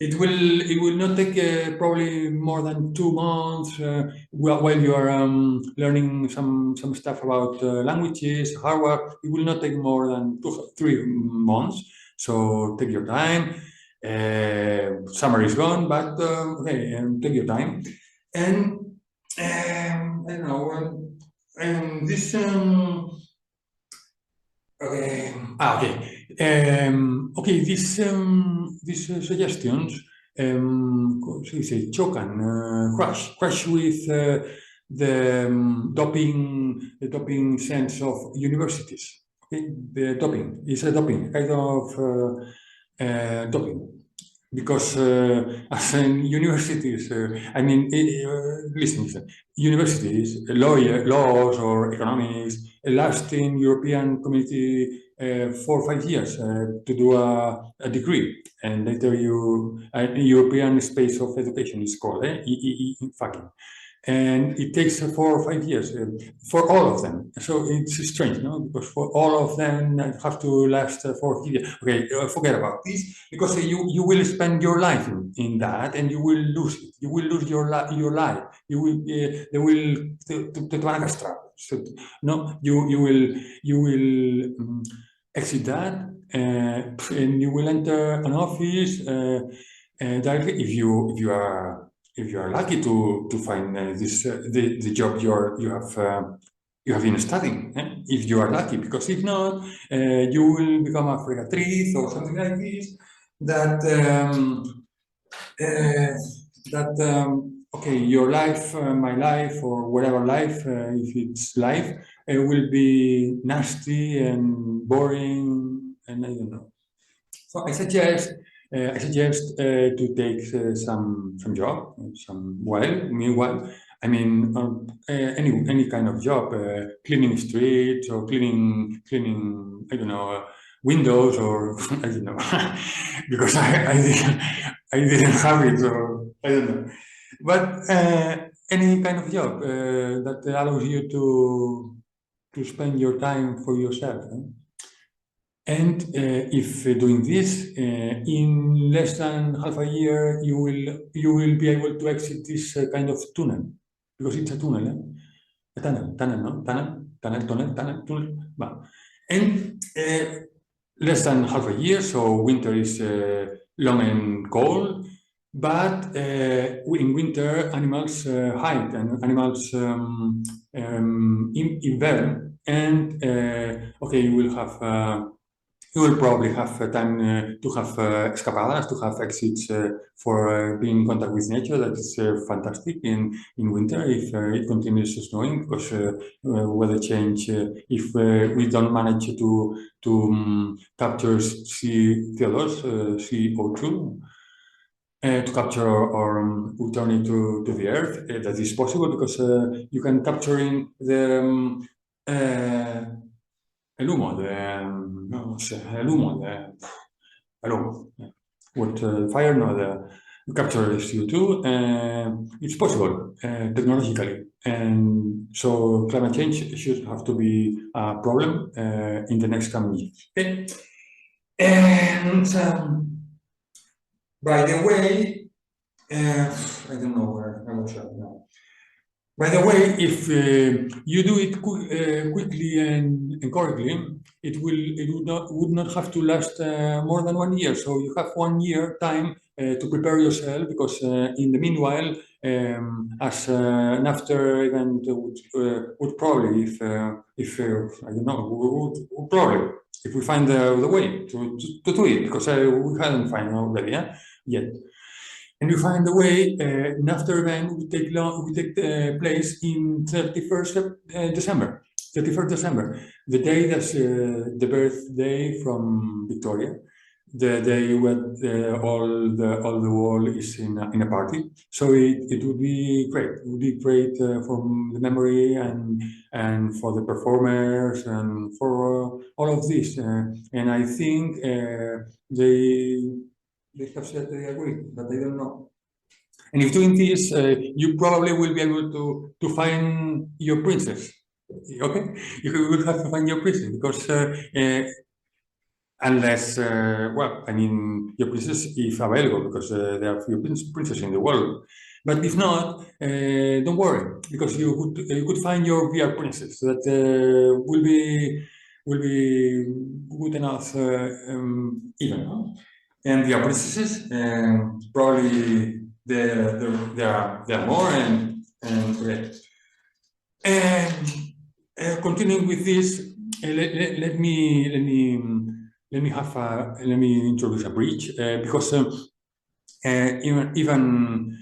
it will not take probably more than 2 months while you are learning some stuff about languages, hardware. It will not take more than 3 months. So take your time. Summer is gone, but okay, take your time. And I don't know. This okay. These suggestions, ¿cómo se dice? Chocan, crash with the doping sense of universities. Okay? The doping is a doping, kind of doping. Because as in universities, listen, universities, laws or economics last in European community 4 or 5 years to do a degree, and later European space of education is called fucking. And it takes 4 or 5 years for all of them. So it's strange, no? Because for all of them have to last 4 years. Okay, forget about this, because you will spend your life in that, and you will lose it. You will lose your life. You will they will te van a castrar. So, no, you will exit that, and you will enter an office directly if you are lucky to find the job you have been studying. If you are lucky, because if not, you will become a fregatriz or something like this. Okay, your life, my life, or whatever life, if it's life, it will be nasty and boring, and I don't know. So I suggest to take some job, meanwhile, I mean, any kind of job, cleaning streets or cleaning, I don't know, windows, or I don't know, because I didn't have it, or I don't know. But any kind of job that allows you to spend your time for yourself. And if doing this in less than half a year, you will be able to exit this kind of tunnel, because it's a tunnel, a tunnel, no? Tunnel. Well, and less than half a year, so winter is long and cold. But in winter, animals hide, and animals invern, and okay, you will probably have time to have escapadas, to have exits for being in contact with nature. That is fantastic in winter if it continues snowing, because weather change. If we don't manage to capture CO2, to capture or return it to the earth, that is possible, because you can capture in the el humo, no sé, el humo, what fire, no, you capture CO2, it's possible technologically, and so climate change should have to be a problem in the next coming years. Okay? And by the way, I don't know where I was at now. By the way, if you do it quickly and correctly, it would not have to last more than 1 year. So you have 1 year time to prepare yourself, because in the meanwhile, as an after event would probably, if I don't know, would probably, if we find the way to do it, because we hadn't found already yet. And you find a way, an after event will take place in 31st December. 31st December, the day that's the birthday from Victoria, the day when all the world is in a party. So it would be great. It would be great for the memory and for the performers and for all of this. And I think they have said they agree, but they don't know. And if doing this, you probably will be able to find your princess. Okay, you will have to find your princess, because unless, well, I mean, your princess if available, because there are few princesses in the world. But if not, don't worry, because you could find your VR princess that will be good enough, even. No? And VR princesses, probably there are more, and okay. And continuing with this, let me introduce a bridge, because even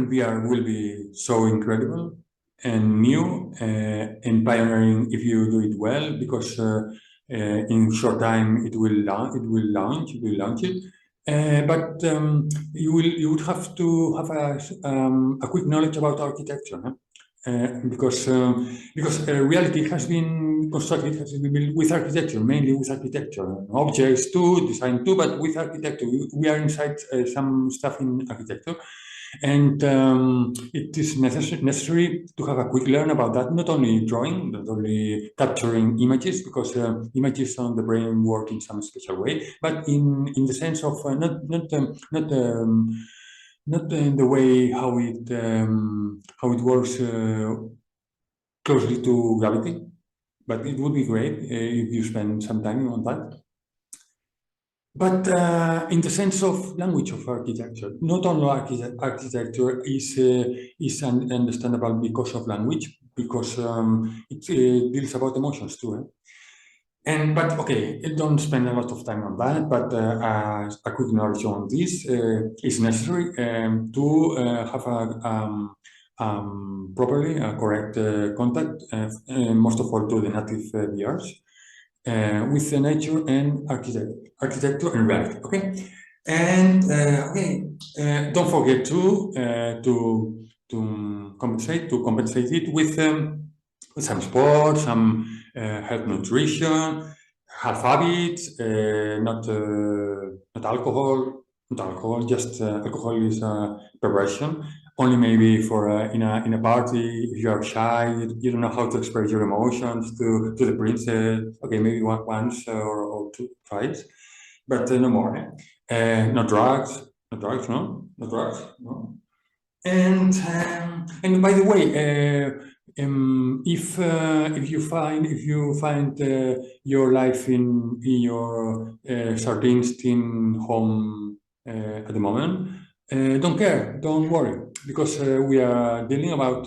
VR will be so incredible and new, and pioneering if you do it well, because in short time it will launch it. But you would have to have a quick knowledge about architecture, huh? Because reality has been constructed, has been built with architecture, mainly with architecture, objects too, design too, but with architecture. We are inside some stuff in architecture, and it is necessary to have a quick learn about that, not only drawing, not only capturing images, because images on the brain work in some special way, but in the sense of not in the way how it works closely to gravity, but it would be great if you spend some time on that. But in the sense of language of architecture, not only architecture is understandable because of language, because it deals about emotions too. But okay, don't spend a lot of time on that. But a quick knowledge on this is necessary to have properly correct contact, most of all to the native VRs, with the nature and architecture and reality. Okay, and don't forget to compensate it with some sport, some health, nutrition, health habits, not alcohol. Not alcohol, just alcohol is a perversion. Only maybe for in a party, if you are shy, you don't know how to express your emotions to the princess. Okay, maybe once or twice, but no more. No drugs, no drugs, no, no drugs, no. And by the way, if you find your life in your sardines team home at the moment, don't care, don't worry, because we are dealing about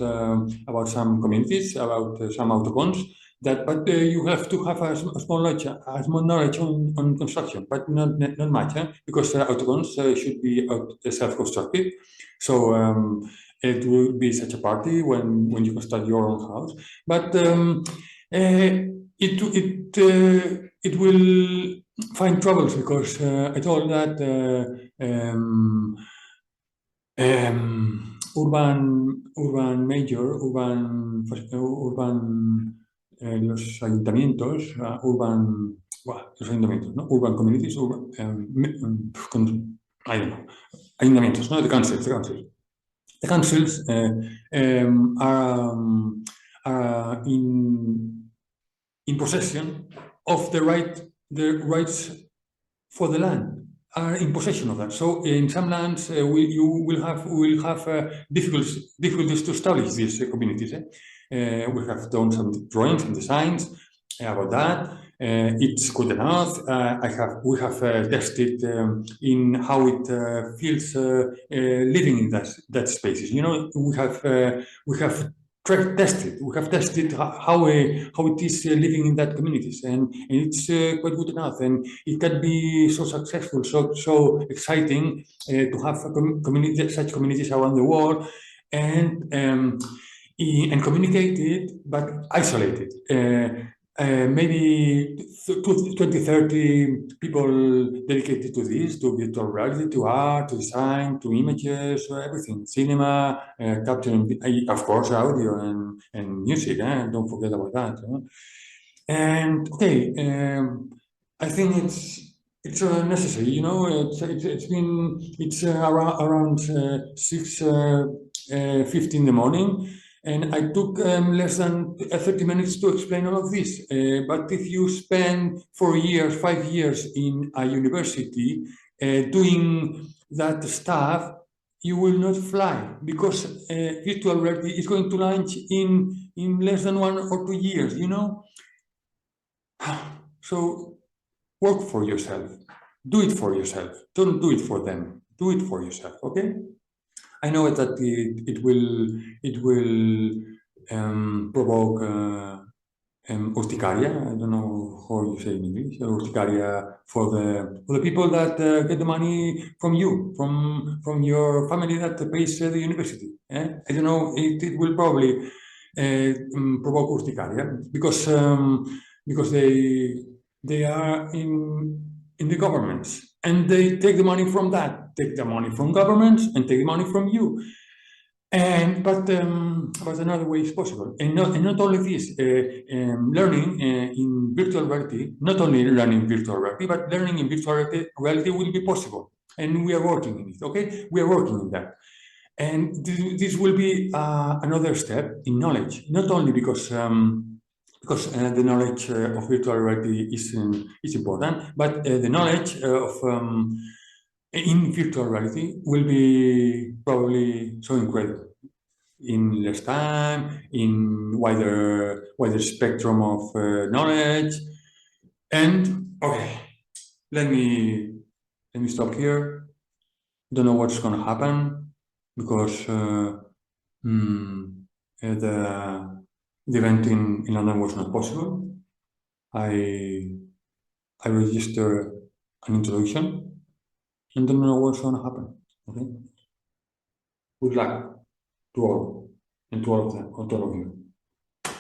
some communities, about some autocons. But you have to have a small knowledge on construction, but not much, because autocons should be self-constructed. So it will be such a party when you construct your own house, but it will find troubles, because I told that los ayuntamientos, los ayuntamientos, ¿no? Urban communities, I don't know, ayuntamientos, no? The councils. The councils are in possession of the rights for the land, are in possession of that. So in some lands, you will have difficulties to establish these communities. We have done some drawings and designs about that. It's good enough. We have tested in how it feels living in that spaces. You know, we have tested how it is living in that communities, and it's quite good enough, and it can be so successful, so exciting to have such communities around the world, and communicated but isolated. Maybe 20, 30 people dedicated to this, to virtual reality, to art, to design, to images, everything, cinema, capturing, of course, audio and music. Don't forget about that. And okay, I think it's necessary. You know, it's around 6:50 in the morning. And I took less than 30 minutes to explain all of this. But if you spend 4 years, 5 years in a university doing that stuff, you will not fly, because virtual reality is going to launch in less than 1 or 2 years, you know? So work for yourself. Do it for yourself. Don't do it for them. Do it for yourself, okay? I know that it will provoke urticaria. I don't know how you say in English. Urticaria for the people that get the money from you, from your family that pays the university. I don't know. It will probably provoke urticaria because they are in the governments, and they take the money from that, take the money from governments, and take the money from you. But another way is possible, and not only this, learning in virtual reality, not only learning virtual reality, but learning in virtual reality will be possible, and we are working in it. Okay, we are working in that, and this will be another step in knowledge, not only because the knowledge of virtual reality is important, but the knowledge of in virtual reality will be probably so incredible in less time, in wider spectrum of knowledge. And okay, let me stop here. Don't know what's going to happen because the event in London was not possible. I registered an introduction and don't know what's going to happen. Okay. Good luck to all and to all of them, to all of you.